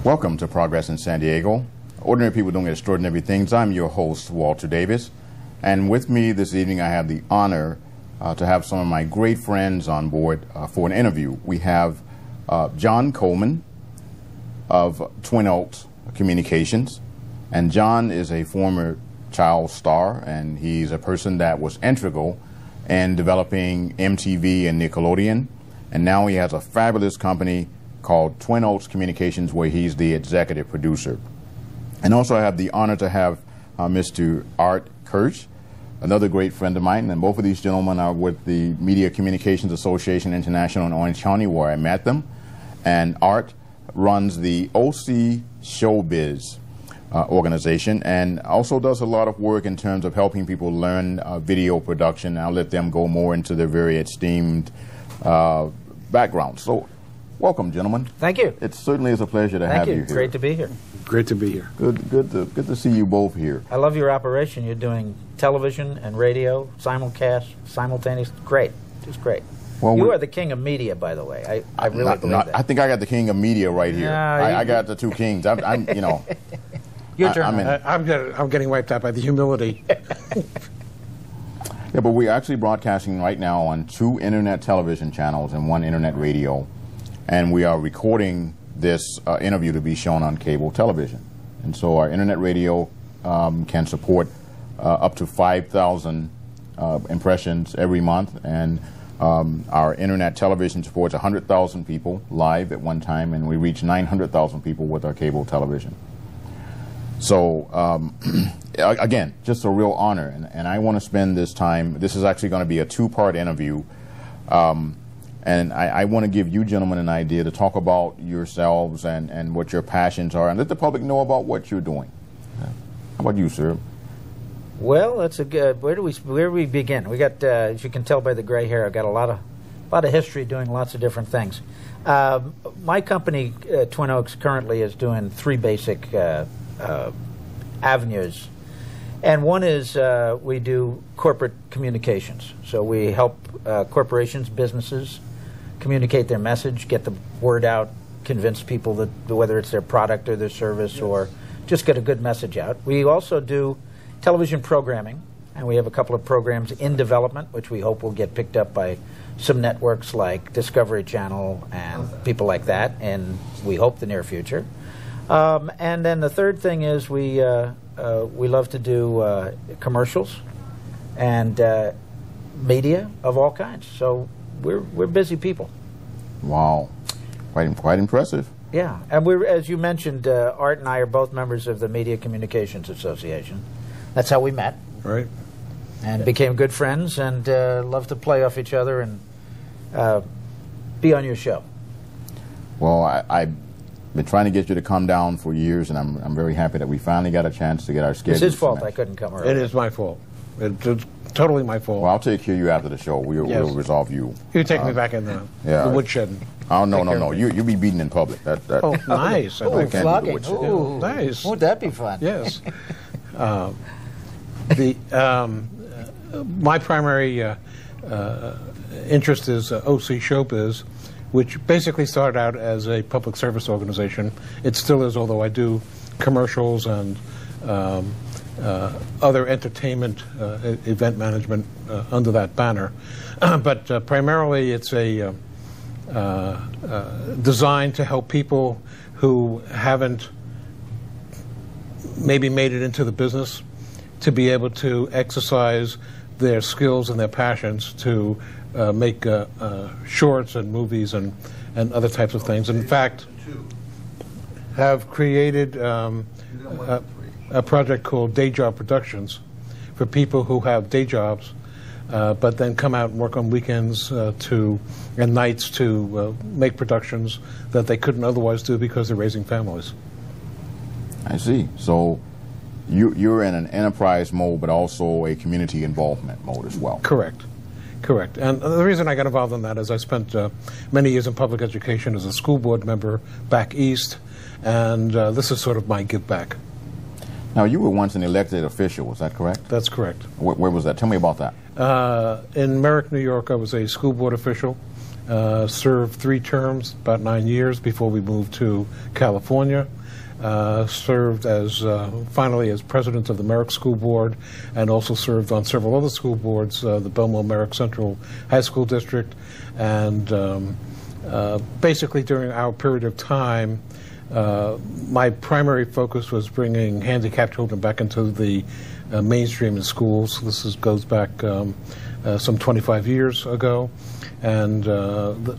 Welcome to Progress in San Diego. Ordinary people doing extraordinary things. I'm your host, Walter Davis. And with me this evening, I have the honor to have some of my great friends on board for an interview. We have John Coleman of Twin Oaks Communications. And John is a former child star, and he's a person that was integral in developing MTV and Nickelodeon. And now he has a fabulous company called Twin Oaks Communications, where he's the executive producer. And also I have the honor to have Mr. Art Kirsch, another great friend of mine, and both of these gentlemen are with the Media Communications Association International in Orange County, where I met them. And Art runs the OC Showbiz organization, and also does a lot of work in terms of helping people learn video production. I'll let them go more into their very esteemed background. So, welcome, gentlemen. Thank you. It certainly is a pleasure to have you here. Great to be here. Great to be here. Good to see you both here. I love your operation. You're doing television and radio, simulcast, simultaneous. Great. Just great. Well, you are the king of media, by the way. I really believe that. I think I got the king of media right here. No, I got the two kings. I'm you know. Your turn. I'm getting wiped out by the humility. Yeah, but we're actually broadcasting right now on 2 internet television channels and 1 internet radio. And we are recording this interview to be shown on cable television. And so our internet radio can support up to 5,000 impressions every month. And our internet television supports 100,000 people live at one time, and we reach 900,000 people with our cable television. So, again, just a real honor. And I want to spend this time, this is actually going to be a 2-part interview. And I want to give you gentlemen an idea to talk about yourselves and what your passions are, and let the public know about what you're doing. How about you, sir? Well, that's a good. Where do we begin? We got, as you can tell by the gray hair, I've got a lot of history doing lots of different things. My company, Twin Oaks, currently is doing 3 basic avenues. And one is we do corporate communications. So we help corporations, businesses, communicate their message, get the word out, convince people that whether it's their product or their service, or just get a good message out. We also do television programming, and we have a couple of programs in development, which we hope will get picked up by some networks like Discovery Channel and people like that, and we hope the near future. And then the third thing is we love to do commercials and media of all kinds. So we're busy people. Wow, quite impressive. Yeah, and we're, as you mentioned, Art and I are both members of the Media Communications Association. That's how we met. Right. And became good friends, and love to play off each other and be on your show. Well, I've been trying to get you to come down for years, and I'm very happy that we finally got a chance to get our schedule. It's his fault I couldn't come earlier. It is my fault. It's totally my fault. Well, I'll take care of you after the show. We'll resolve you. You take me back in the woodshed. Oh, no. You'll be beaten in public. Oh, nice. Oh, flogging. Ooh, nice. Won't that be fun? Yes. My primary interest is OC Showbiz, which basically started out as a public service organization. It still is, although I do commercials and other entertainment event management under that banner. But primarily it's a designed to help people who haven't maybe made it into the business to be able to exercise their skills and their passions to make shorts and movies and other types of things. In fact, have created a project called Day Job Productions for people who have day jobs but then come out and work on weekends and nights to make productions that they couldn't otherwise do because they're raising families. I see. So you're in an enterprise mode, but also a community involvement mode as well. Correct. Correct. And the reason I got involved in that is I spent many years in public education as a school board member back east, and this is sort of my give back. Now, you were once an elected official, is that correct? That's correct. Where was that? Tell me about that. In Merrick, New York, I was a school board official, served 3 terms, about 9 years, before we moved to California. Served as finally as president of the Merrick School Board, and also served on several other school boards, the Belmore Merrick Central High School District. And basically during our period of time, my primary focus was bringing handicapped children back into the mainstream in schools. This goes back some 25 years ago. And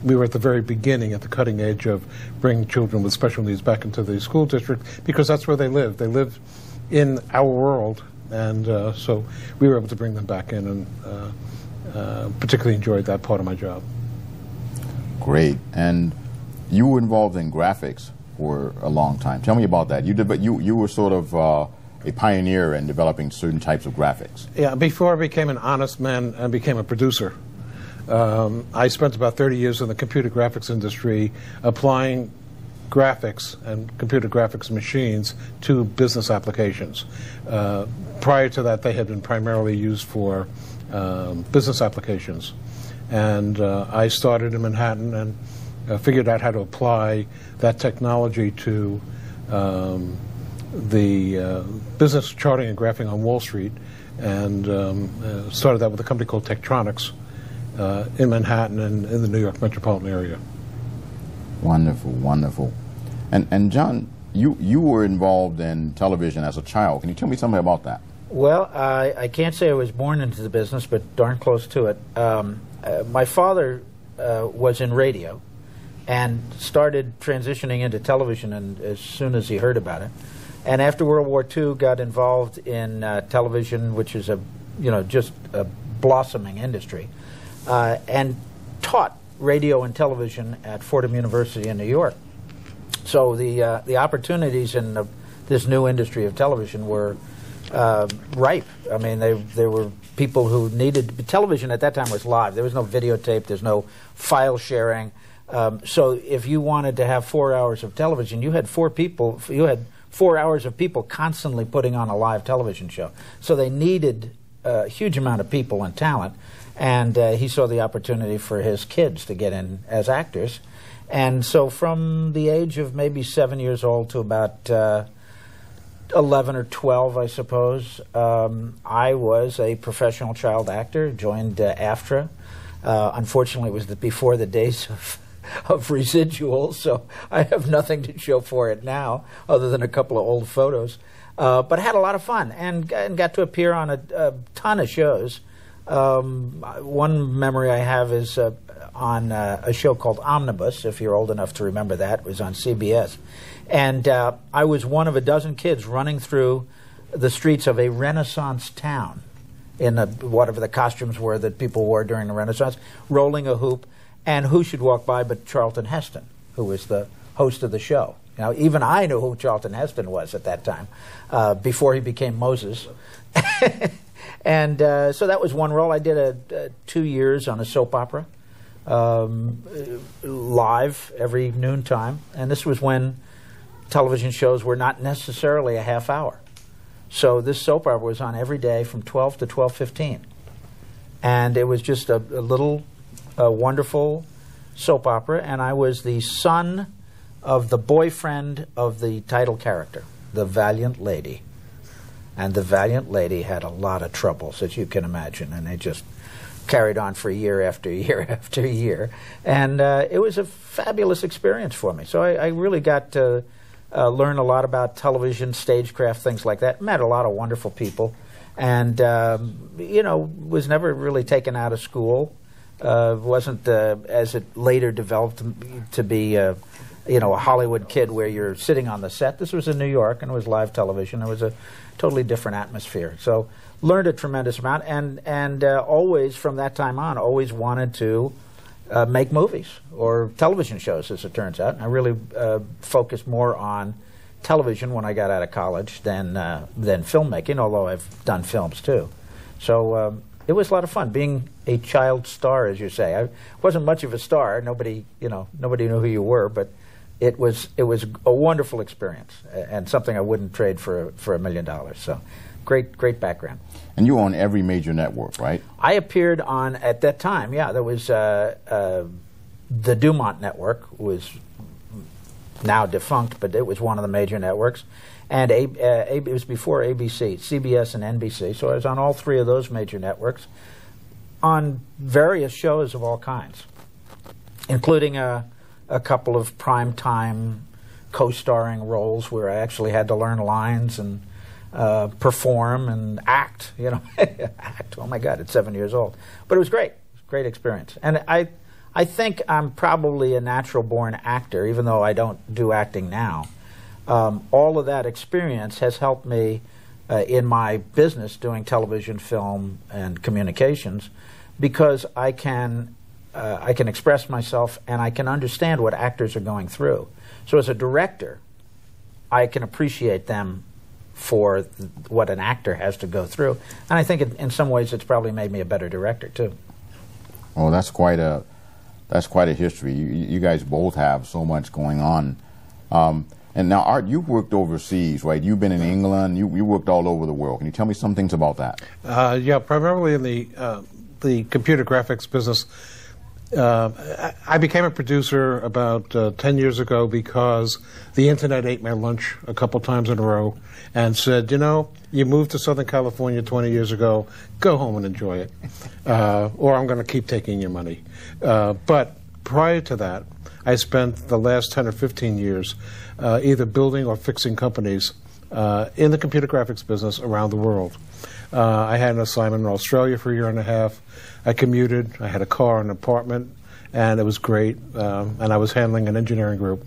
we were at the very beginning, at the cutting edge of bringing children with special needs back into the school district, because that's where they live. They live in our world, and so we were able to bring them back in, and particularly enjoyed that part of my job. Great. And you were involved in graphics for a long time. Tell me about that. You were sort of a pioneer in developing certain types of graphics. Yeah, before I became an honest man and became a producer, I spent about 30 years in the computer graphics industry applying graphics and computer graphics machines to business applications. Prior to that, they had been primarily used for business applications. And I started in Manhattan and figured out how to apply that technology to the business charting and graphing on Wall Street, and started that with a company called Tektronix in Manhattan and in the New York metropolitan area. Wonderful, wonderful. And John, you were involved in television as a child. Can you tell me something about that? Well, I can't say I was born into the business, but darn close to it. My father was in radio and started transitioning into television as soon as he heard about it. And after World War II, got involved in television, which is just a blossoming industry, and taught radio and television at Fordham University in New York. So the opportunities in this new industry of television were ripe. I mean, there were people who needed television at that time was live. There was no videotape. There's no file sharing. So if you wanted to have 4 hours of television, you had 4 people. You had 4 hours of people constantly putting on a live television show. So they needed a huge amount of people and talent. And he saw the opportunity for his kids to get in as actors. And so from the age of maybe 7 years old to about 11 or 12, I suppose, I was a professional child actor, joined AFTRA. Unfortunately, it was before the days of residuals, so I have nothing to show for it now other than a couple of old photos. But had a lot of fun and got to appear on a ton of shows. One memory I have is on a show called Omnibus, if you're old enough to remember that. It was on CBS. And I was one of a dozen kids running through the streets of a Renaissance town in whatever the costumes were that people wore during the Renaissance, rolling a hoop. And who should walk by but Charlton Heston, who was the host of the show. Now, even I knew who Charlton Heston was at that time, before he became Moses. And so that was one role. I did 2 years on a soap opera, live every noontime. And this was when television shows were not necessarily a half hour. So this soap opera was on every day from 12 to 12:15. And it was just a little wonderful soap opera. And I was the son of the boyfriend of the title character, the Valiant Lady. And the Valiant Lady had a lot of troubles, as you can imagine, and they just carried on for year after year after year. And it was a fabulous experience for me. So I really got to learn a lot about television, stagecraft, things like that. Met a lot of wonderful people. And, was never really taken out of school. Wasn't, as it later developed to be a Hollywood kid where you're sitting on the set. This was in New York, and it was live television. It was a totally different atmosphere. So learned a tremendous amount, and always, from that time on, always wanted to make movies or television shows, as it turns out. And I really focused more on television when I got out of college than filmmaking, although I've done films too. So it was a lot of fun being a child star, as you say. I wasn't much of a star. Nobody knew who you were, but it was a wonderful experience and something I wouldn't trade for $1 million. So great background. And you were on every major network, right? I appeared on, at that time, yeah, there was the Dumont Network was now defunct, but it was one of the major networks. And it was before ABC, CBS and NBC. So I was on all three of those major networks on various shows of all kinds, including a couple of primetime co-starring roles where I actually had to learn lines and perform and act, you know. Act, oh my God, at 7 years old. But it was great. It was a great experience. And I think I'm probably a natural-born actor, even though I don't do acting now. All of that experience has helped me in my business doing television, film, and communications, because I can express myself and I can understand what actors are going through. So as a director, I can appreciate them for what an actor has to go through. And I think in some ways it's probably made me a better director, too. Well, that's quite a history. You guys both have so much going on. And now, Art, you've worked overseas, right? You've been in England. You worked all over the world. Can you tell me some things about that? Yeah, primarily in the computer graphics business. I became a producer about 10 years ago because the internet ate my lunch a couple times in a row and said, you know, you moved to Southern California 20 years ago, go home and enjoy it, or I'm going to keep taking your money. But prior to that, I spent the last 10 or 15 years either building or fixing companies in the computer graphics business around the world. I had an assignment in Australia for a year and a half. I commuted. I had a car, an apartment, and it was great. And I was handling an engineering group.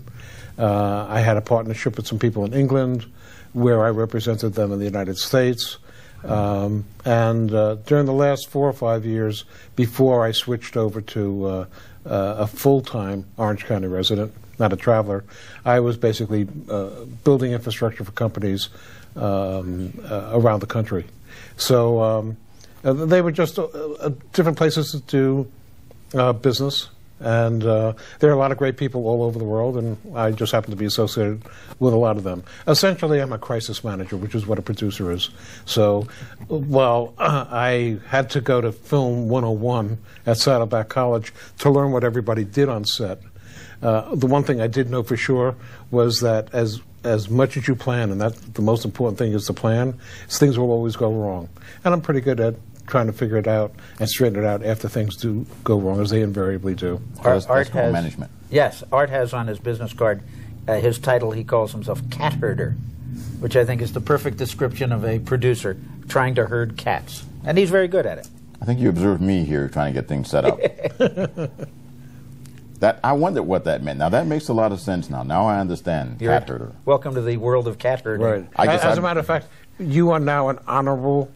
I had a partnership with some people in England where I represented them in the United States. And during the last 4 or 5 years before I switched over to a full-time Orange County resident, not a traveler, I was basically building infrastructure for companies around the country. So they were just different places to do business. And there are a lot of great people all over the world, and I just happen to be associated with a lot of them. Essentially, I'm a crisis manager, which is what a producer is. So while I had to go to Film 101 at Saddleback College to learn what everybody did on set, the one thing I did know for sure was that as much as you plan, and that's the most important thing is to plan, things will always go wrong. And I'm pretty good at trying to figure it out and straighten it out after things do go wrong, as they invariably do. Art has management. Yes, Art has on his business card his title. He calls himself cat herder, which I think is the perfect description of a producer trying to herd cats, and he's very good at it. I think you observed me here trying to get things set up. That I wondered what that meant. Now that makes a lot of sense. Now I understand. Cat herder. Welcome to the world of cat herding. Right. As a matter of fact, you are now an honorable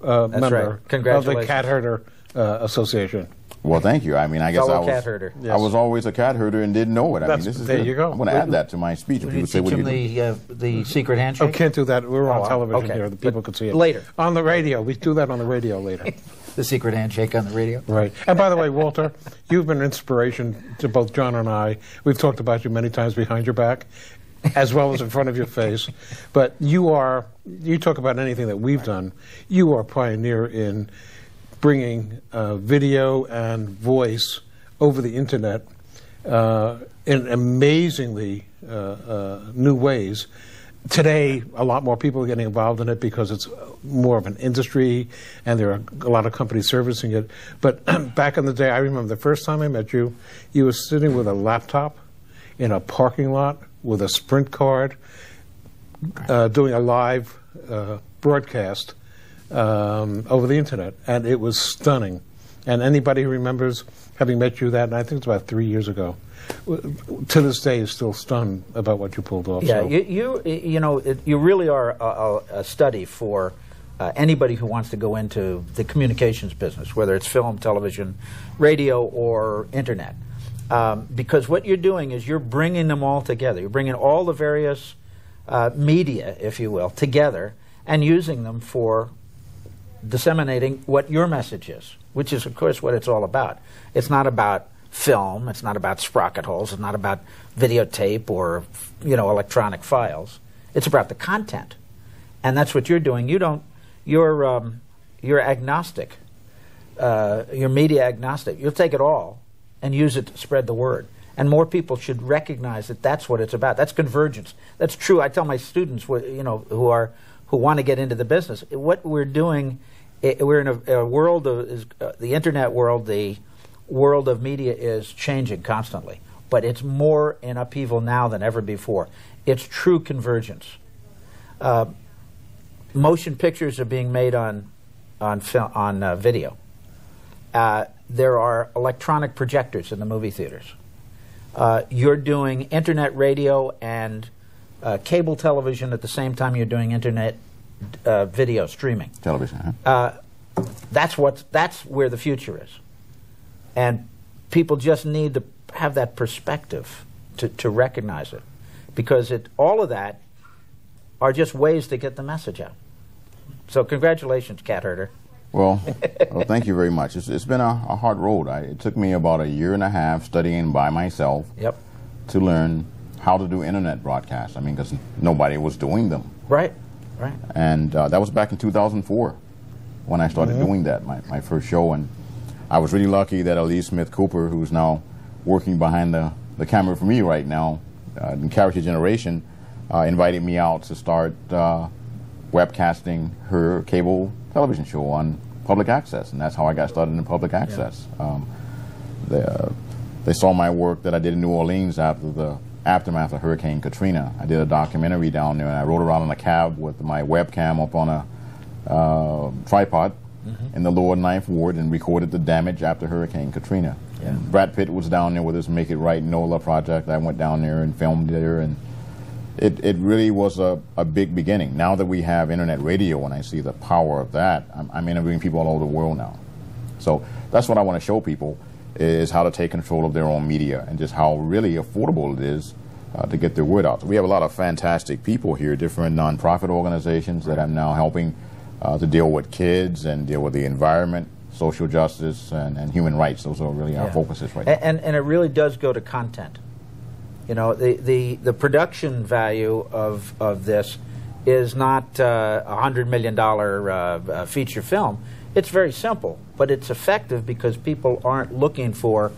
member of the Cat Herder Association. Well, thank you. I mean, I guess cat herder. I was always a cat herder and didn't know it. I mean, this is there good. you go. I'm going to add that to my speech. Would you teach him the secret handshake? Oh, can't do that. We're on television here. The people could see it later on the radio. We do that on the radio later. The secret handshake on the radio. Right. And by the way, Walter, you've been an inspiration to both John and I. We've talked about you many times behind your back, as well as in front of your face. But you talk about anything that we've done, you are a pioneer in bringing video and voice over the internet in amazingly new ways. Today, a lot more people are getting involved in it because it's more of an industry and there are a lot of companies servicing it. But back in the day, I remember the first time I met you, you were sitting with a laptop in a parking lot with a Sprint card, doing a live broadcast over the internet, and it was stunning. And anybody who remembers having met you that, and I think it's about 3 years ago, to this day is still stunned about what you pulled off. Yeah, so. you really are a study for anybody who wants to go into the communications business, whether it's film, television, radio, or internet. Because what you're doing is you're bringing them all together. You're bringing all the various media, if you will, together and using them for disseminating what your message is, which is, of course, what it's all about. It's not about film. It's not about sprocket holes. It's not about videotape or, electronic files. It's about the content, and that's what you're doing. You're agnostic. You're media agnostic. You'll take it all and use it to spread the word. And more people should recognize that that's what it's about. That's convergence. That's true. I tell my students, who want to get into the business, what we're doing, we're in a world of the internet world. The world of media is changing constantly, but it's more in upheaval now than ever before. It's true convergence. Motion pictures are being made on video. There are electronic projectors in the movie theaters. You're doing internet radio and cable television at the same time you're doing internet video streaming. Television, huh? That's where the future is. And people just need to have that perspective to recognize it. Because all of that are just ways to get the message out. So congratulations, Cat Herder. Well, thank you very much. It's been a hard road. It took me about a year and a half studying by myself to learn how to do internet broadcasts. I mean, because nobody was doing them. Right. And that was back in 2004 when I started doing that, my first show. And I was really lucky that Elise Smith Cooper, who's now working behind the camera for me right now in Character Generation, invited me out to start webcasting her cable television show on public access, and that's how I got started in public access. They saw my work that I did in New Orleans after the aftermath of Hurricane Katrina. I did a documentary down there, and I rode around in a cab with my webcam up on a tripod in the lower 9th Ward and recorded the damage after Hurricane Katrina. And Brad Pitt was down there with his Make It Right NOLA project. I went down there and filmed there, and it really was a big beginning. Now that we have internet radio and I see the power of that, I'm interviewing people all over the world now. So that's what I want to show people, is how to take control of their own media and just how really affordable it is to get their word out. So we have a lot of fantastic people here, different nonprofit organizations that I'm now helping to deal with kids and deal with the environment, social justice, and human rights. Those are really our focuses right now. And it really does go to content. You know, the production value of this is not a $100 million feature film. It's very simple, but it's effective because people aren't looking for,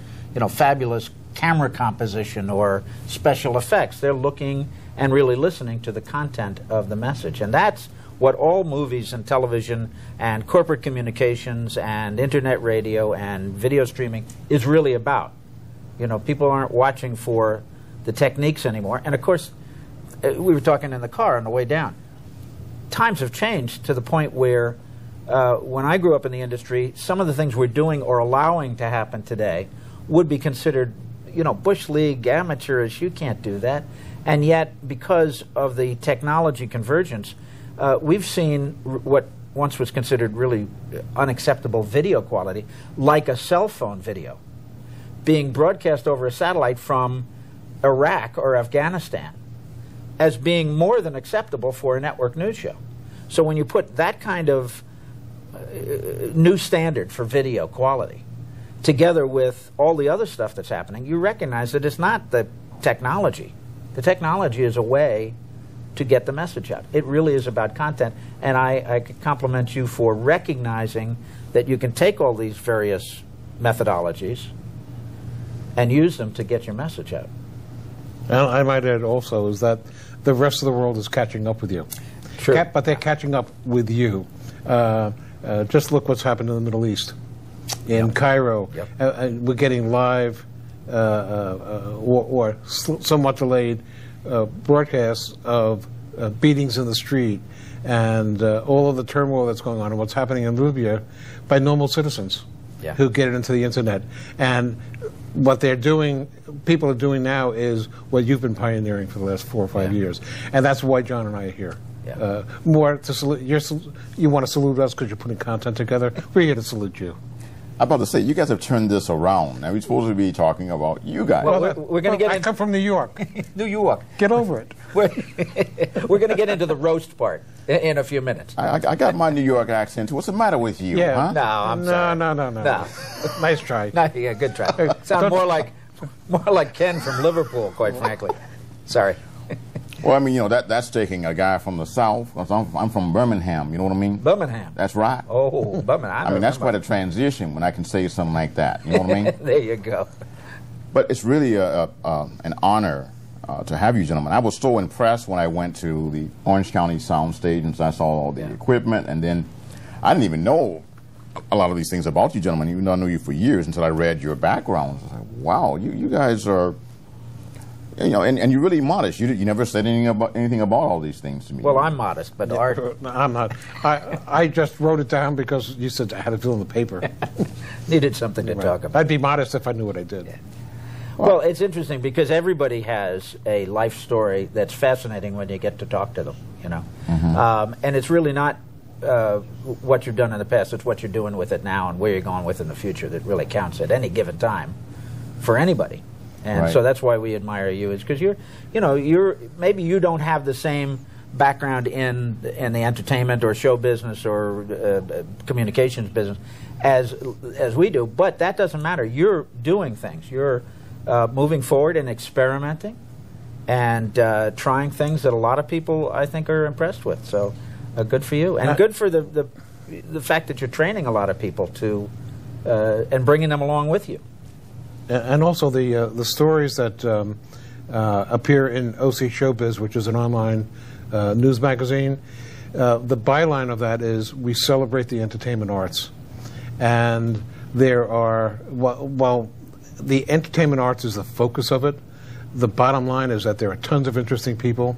fabulous camera composition or special effects. They're looking and really listening to the content of the message. And that's what all movies and television and corporate communications and internet radio and video streaming is really about. People aren't watching for the techniques anymore. And of course, we were talking in the car on the way down. Times have changed to the point where when I grew up in the industry, some of the things we're doing or allowing to happen today would be considered, Bush League, amateurish, you can't do that. And yet, because of the technology convergence, we've seen what once was considered really unacceptable video quality, like a cell phone video, being broadcast over a satellite from Iraq or Afghanistan as being more than acceptable for a network news show. So when you put that kind of new standard for video quality together with all the other stuff that's happening, you recognize that it's not the technology. The technology is a way to get the message out. It really is about content, and I compliment you for recognizing that you can take all these various methodologies and use them to get your message out. And I might add also is that the rest of the world is catching up with you. Sure. But they're catching up with you. Just look what's happened in the Middle East. In Cairo, we're getting live or somewhat delayed broadcasts of beatings in the street and all of the turmoil that's going on and what's happening in Libya by normal citizens who get it into the internet. And what they're doing, people are doing now, is what you've been pioneering for the last 4 or 5 years. And that's why John and I are here. More to salute. You want to salute us because you're putting content together. We're here to salute you. I'm about to say, you guys have turned this around. Now, we're supposed to be talking about you guys. Well, we're going to get. I come from New York. New York. Get over it. We're going to get into the roast part in a few minutes. I got my New York accent. What's the matter with you? Yeah. Huh? No, I'm sorry. No. Nice try. No, yeah, good try. Sound more like Ken from Liverpool, quite frankly. Sorry. Well, I mean, that's taking a guy from the South. I'm from Birmingham, you know what I mean? Birmingham. That's right. Oh, Birmingham. I mean, that's quite a transition when I can say something like that. You know what I mean? There you go. But it's really an honor to have you gentlemen. I was so impressed when I went to the Orange County Soundstage and I saw all the equipment, and then I didn't even know a lot of these things about you gentlemen, even though I knew you for years, until I read your backgrounds. I was like, wow, you guys are, you know, and you're really modest. You never said anything about all these things to me. Well, I'm modest, but Art... No, I'm not. I just wrote it down because you said I had to fill in the paper. Needed something to talk about. I'd be modest if I knew what I did. Yeah. Well, it's interesting because everybody has a life story that's fascinating when you get to talk to them, you know. And it's really not what you've done in the past, it's what you're doing with it now and where you're going with it in the future that really counts at any given time for anybody. And so that's why we admire you, is because maybe you don't have the same background in the entertainment or show business or communications business as we do, but that doesn't matter. You're doing things. You're moving forward and experimenting and trying things that a lot of people, I think, are impressed with. So good for you, and good for the fact that you're training a lot of people to and bringing them along with you. And also the stories that appear in OC Showbiz, which is an online news magazine. The byline of that is, we celebrate the entertainment arts. And there are, while the entertainment arts is the focus of it, the bottom line is that there are tons of interesting people.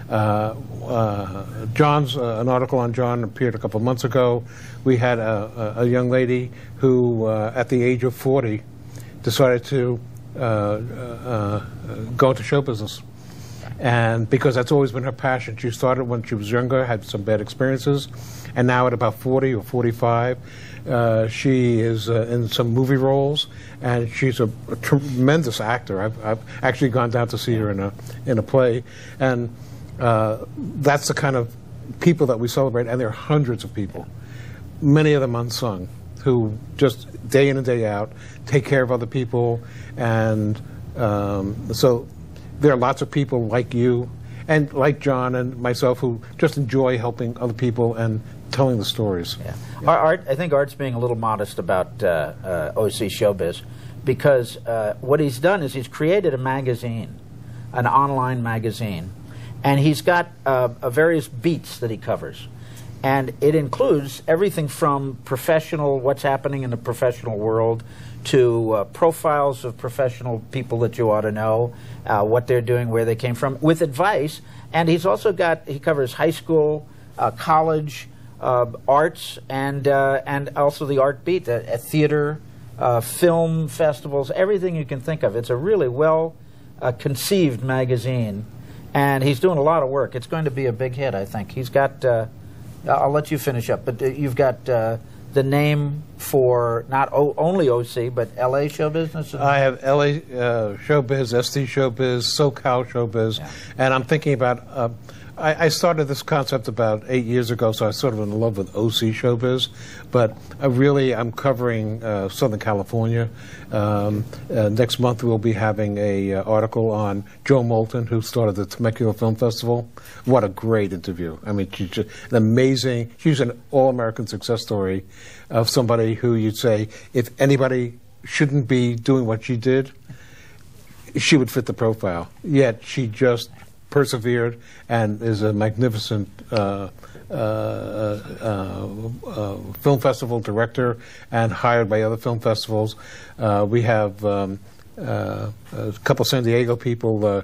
John's, an article on John appeared a couple of months ago. We had a young lady who, at the age of 40, decided to go into show business. And because that's always been her passion. She started when she was younger, had some bad experiences, and now at about 40 or 45, she is in some movie roles, and she's a tremendous actor. I've actually gone down to see her in a play, and that's the kind of people that we celebrate, and there are hundreds of people, many of them unsung, who just day in and day out take care of other people, and so there are lots of people like you and like John and myself who just enjoy helping other people and telling the stories. Yeah. Art, I think Art's being a little modest about OC Showbiz, because what he's done is he's created a magazine, an online magazine, and he's got various beats that he covers. And it includes everything from professional, what's happening in the professional world, to profiles of professional people that you ought to know, what they're doing, where they came from, with advice. And he's also he covers high school, college, arts, and also the art beat, theater, film festivals, everything you can think of. It's a really well conceived magazine, and he's doing a lot of work. It's going to be a big hit, I think. He's got... I'll let you finish up, but you've got the name for not only OC, but LA show business? I have LA Showbiz, ST Showbiz, SoCal Showbiz, and I'm thinking about, I started this concept about 8 years ago, so I was sort of in love with OC Showbiz, but I'm covering Southern California. Next month we'll be having a article on Joe Moulton, who started the Temecula Film Festival. What a great interview. I mean, she's just she's an all-American success story of somebody who you'd say, if anybody shouldn't be doing what she did, she would fit the profile. Yet she just persevered and is a magnificent film festival director and hired by other film festivals. We have a couple San Diego people,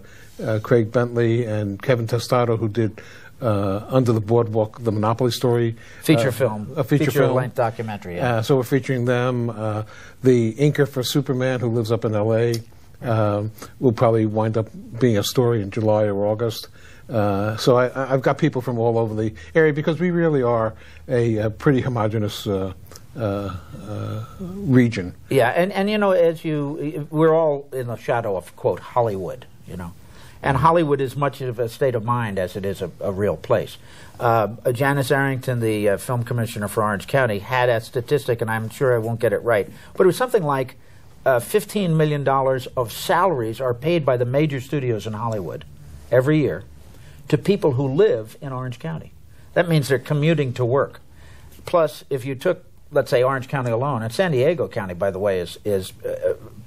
Craig Bentley and Kevin Testado, who did Under the Boardwalk, the Monopoly Story. Feature film. A feature-length documentary. So we're featuring them. The inker for Superman, who lives up in L.A., will probably wind up being a story in July or August. So I've got people from all over the area, because we really are a pretty homogeneous region. Yeah, and you know, we're all in the shadow of, quote, Hollywood, you know. And Hollywood is much of a state of mind as it is a real place. Janice Arrington, the film commissioner for Orange County, had a statistic, and I'm sure I won't get it right, but it was something like $15 million of salaries are paid by the major studios in Hollywood every year to people who live in Orange County. That means they're commuting to work. Plus, if you took let's say, Orange County alone, and San Diego County, by the way, is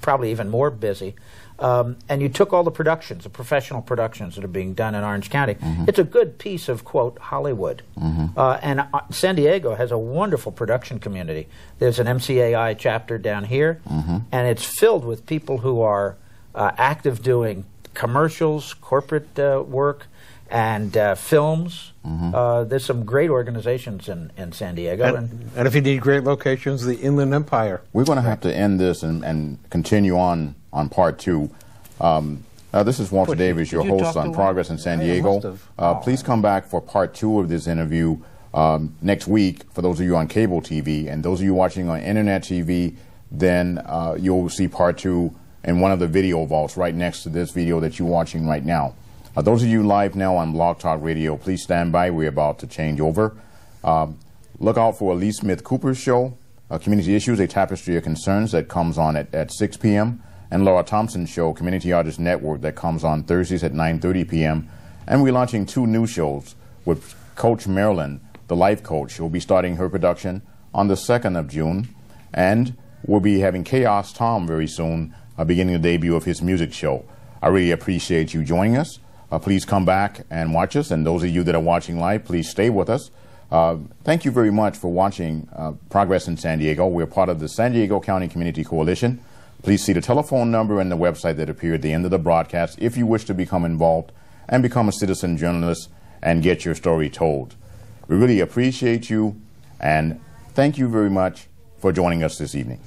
probably even more busy, and you took all the productions, the professional productions that are being done in Orange County, it's a good piece of, quote, Hollywood. And San Diego has a wonderful production community. There's an MCAI chapter down here, and it's filled with people who are active doing commercials, corporate work, and films. There's some great organizations in San Diego. And if you need great locations, the Inland Empire. We're going to have to end this and continue on part 2. This is Walter Davis, your host on Progress in San Diego. Please come back for part 2 of this interview next week for those of you on cable TV. And those of you watching on internet TV, then you'll see part 2 in one of the video vaults right next to this video that you're watching right now. Those of you live now on Blog Talk Radio, please stand by. We're about to change over. Look out for Lee Smith Cooper's show, Community Issues, A Tapestry of Concerns, that comes on at 6 p.m., and Laura Thompson's show, Community Artist Network, that comes on Thursdays at 9:30 p.m. And we're launching 2 new shows with Coach Marilyn, the life coach. She'll be starting her production on the 2nd of June, and we'll be having Chaos Tom very soon, beginning the debut of his music show. I really appreciate you joining us. Please come back and watch us, and those of you that are watching live, please stay with us. Thank you very much for watching Progress in San Diego. We're part of the San Diego County Community Coalition. Please see the telephone number and the website that appear at the end of the broadcast if you wish to become involved and become a citizen journalist and get your story told. We really appreciate you, and thank you very much for joining us this evening.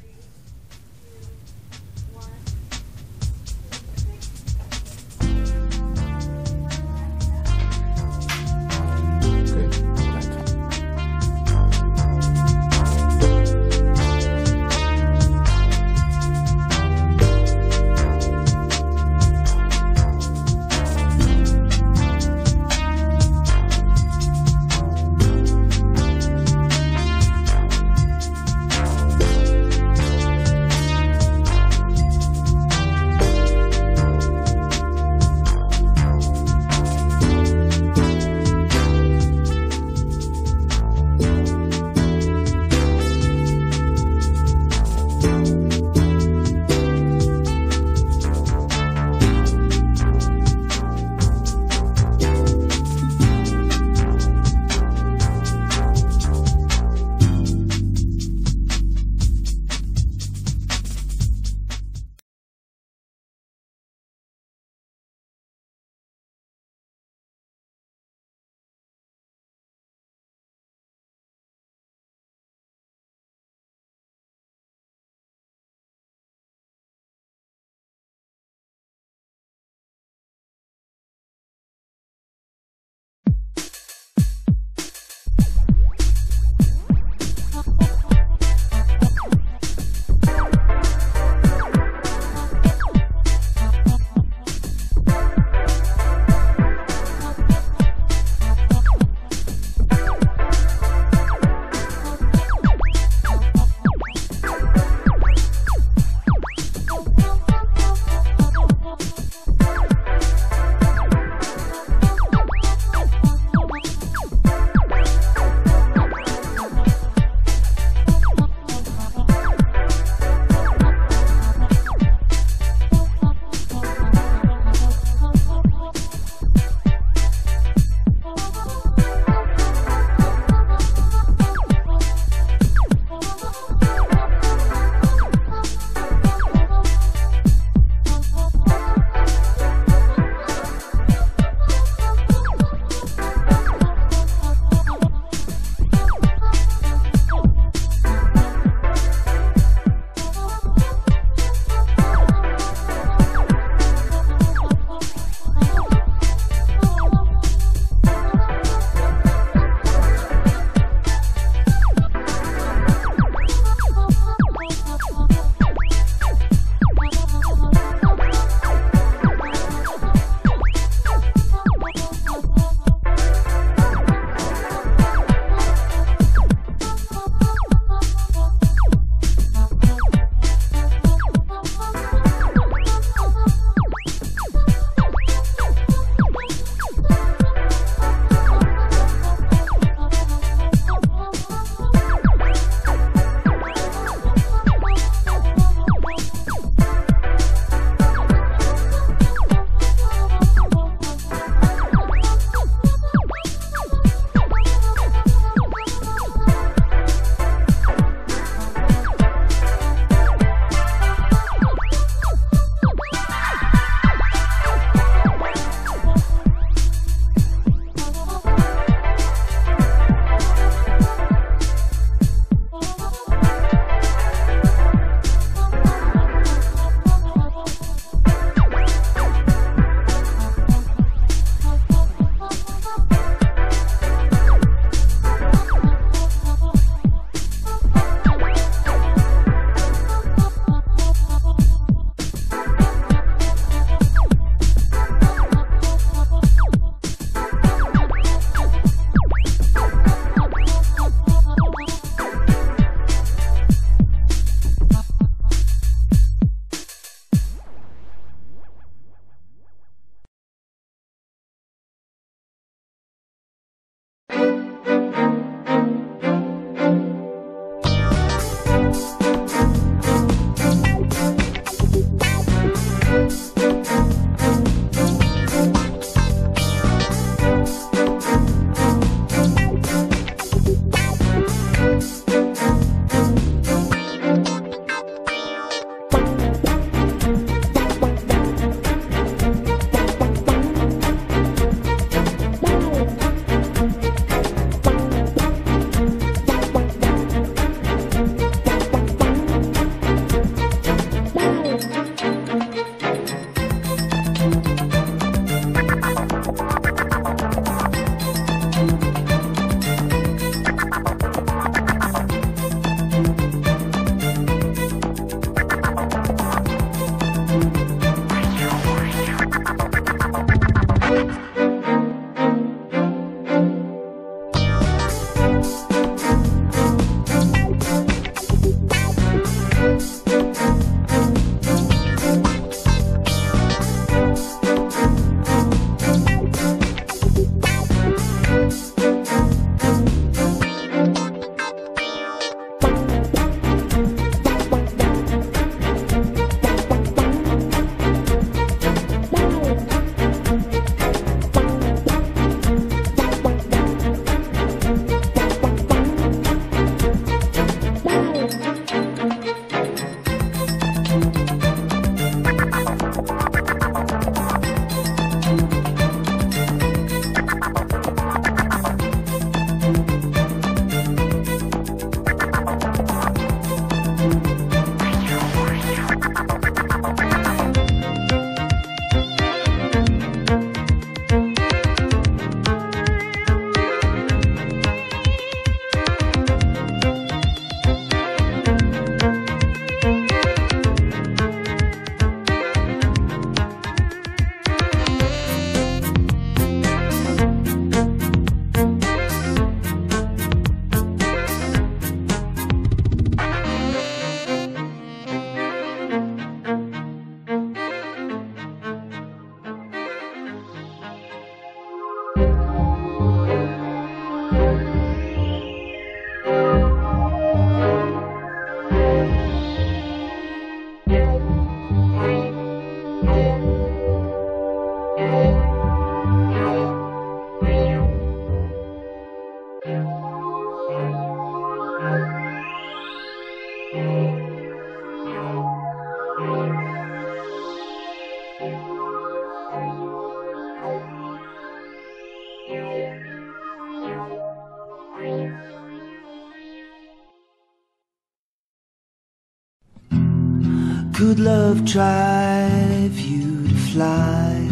Could love drive you to fly?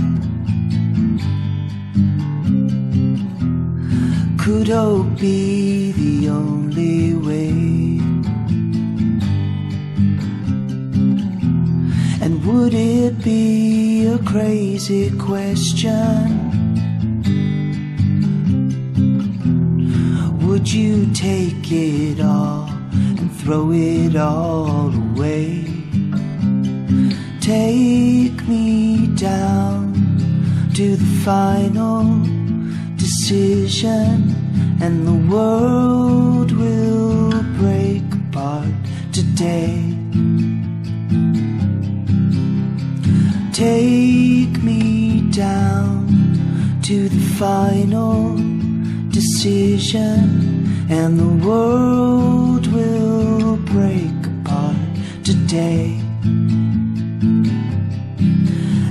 Could hope be the only way? And would it be a crazy question? Would you take it all and throw it all away? Take me down to the final decision, and the world will break apart today. Take me down to the final decision, and the world will break apart today.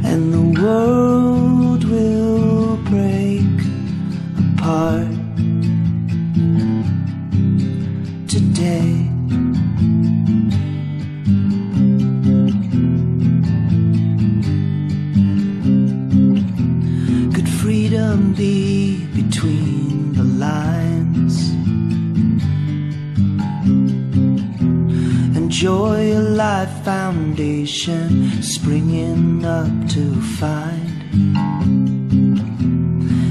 And the world will break apart today. Could freedom be between the lines? And joy a life foundation springing up to find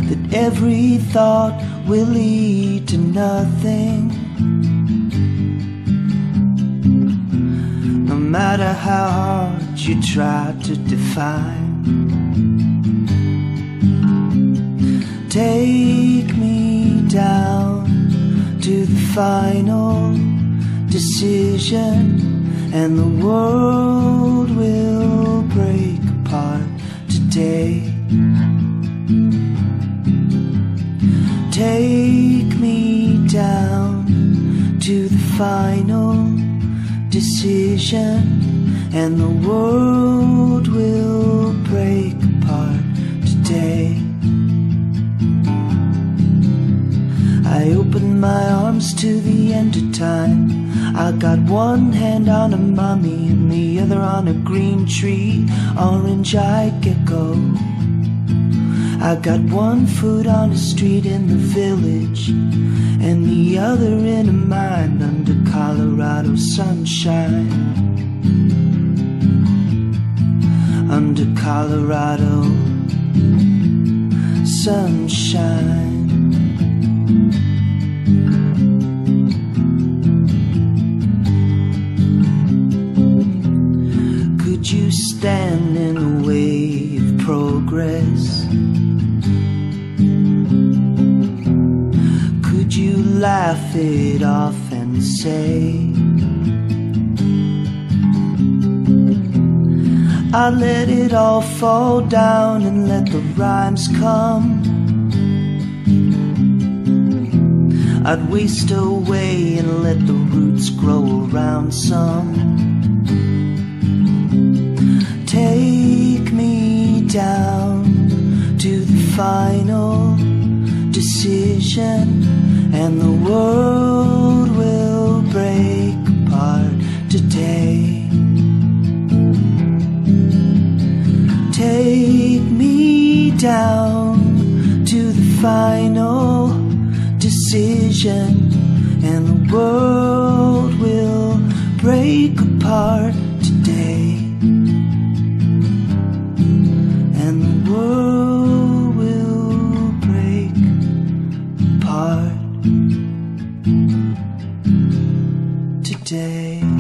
that every thought will lead to nothing, no matter how hard you try to define. Take me down to the final decision, and the world will break apart today. Take me down to the final decision, and the world will break apart today. I open my arms to the end of time. I got one hand on a mummy and the other on a green tree, orange-eyed gecko. I got one foot on a street in the village and the other in a mine under Colorado sunshine. Under Colorado sunshine. Could you stand in the way of progress? Could you laugh it off and say, I'd let it all fall down and let the rhymes come. I'd waste away and let the roots grow around some. Take me down to the final decision, and the world will break apart today. Take me down to the final decision, and the world will break apart today. And the world will break apart today.